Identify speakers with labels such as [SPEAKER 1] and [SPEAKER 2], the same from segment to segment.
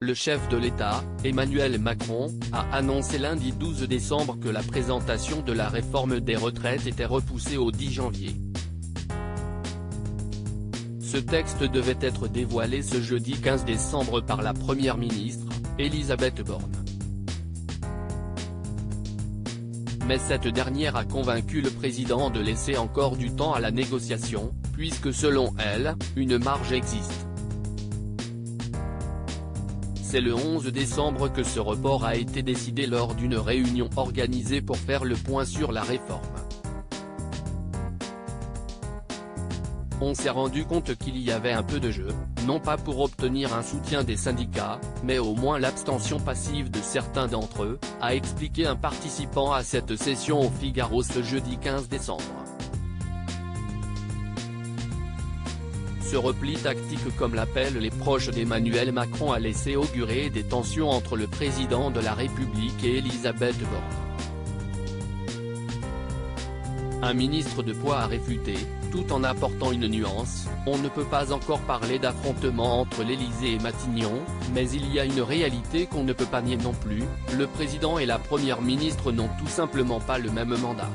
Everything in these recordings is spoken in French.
[SPEAKER 1] Le chef de l'État, Emmanuel Macron, a annoncé lundi 12 décembre que la présentation de la réforme des retraites était repoussée au 10 janvier. Ce texte devait être dévoilé ce jeudi 15 décembre par la première ministre, Elisabeth Borne. Mais cette dernière a convaincu le président de laisser encore du temps à la négociation, puisque selon elle, une marge existe. C'est le 11 décembre que ce report a été décidé lors d'une réunion organisée pour faire le point sur la réforme. On s'est rendu compte qu'il y avait un peu de jeu, non pas pour obtenir un soutien des syndicats, mais au moins l'abstention passive de certains d'entre eux, a expliqué un participant à cette session au Figaro ce jeudi 15 décembre. Ce repli tactique, comme l'appellent les proches d'Emmanuel Macron, a laissé augurer des tensions entre le président de la République et Elisabeth Borne. Un ministre de poids a réfuté, tout en apportant une nuance: on ne peut pas encore parler d'affrontement entre l'Élysée et Matignon, mais il y a une réalité qu'on ne peut pas nier non plus, le président et la première ministre n'ont tout simplement pas le même mandat.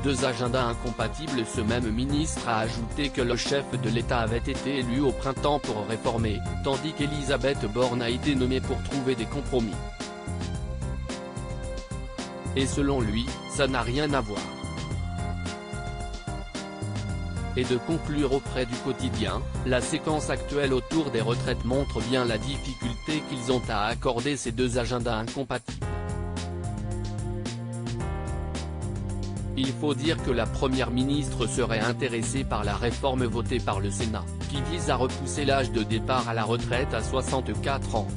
[SPEAKER 1] Deux agendas incompatibles. Ce même ministre a ajouté que le chef de l'État avait été élu au printemps pour réformer, tandis qu'Elisabeth Borne a été nommée pour trouver des compromis. Et selon lui, ça n'a rien à voir. Et de conclure auprès du quotidien, la séquence actuelle autour des retraites montre bien la difficulté qu'ils ont à accorder ces deux agendas incompatibles. Il faut dire que la première ministre serait intéressée par la réforme votée par le Sénat, qui vise à repousser l'âge de départ à la retraite à 64 ans.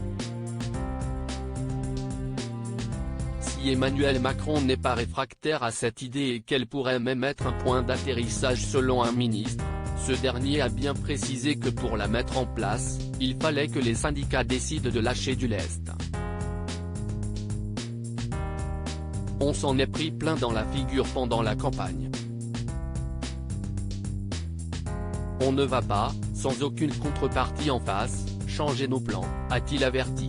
[SPEAKER 1] Si Emmanuel Macron n'est pas réfractaire à cette idée et qu'elle pourrait même être un point d'atterrissage selon un ministre, ce dernier a bien précisé que pour la mettre en place, il fallait que les syndicats décident de lâcher du lest. On s'en est pris plein dans la figure pendant la campagne. On ne va pas, sans aucune contrepartie en face, changer nos plans, a-t-il averti.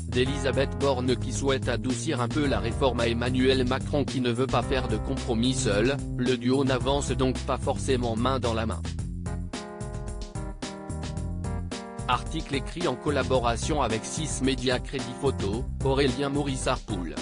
[SPEAKER 1] D'Elisabeth Borne qui souhaite adoucir un peu la réforme à Emmanuel Macron qui ne veut pas faire de compromis seul, le duo n'avance donc pas forcément main dans la main. Article écrit en collaboration avec 6 médias Crédit Photo, Aurélien Maurice Arpoul.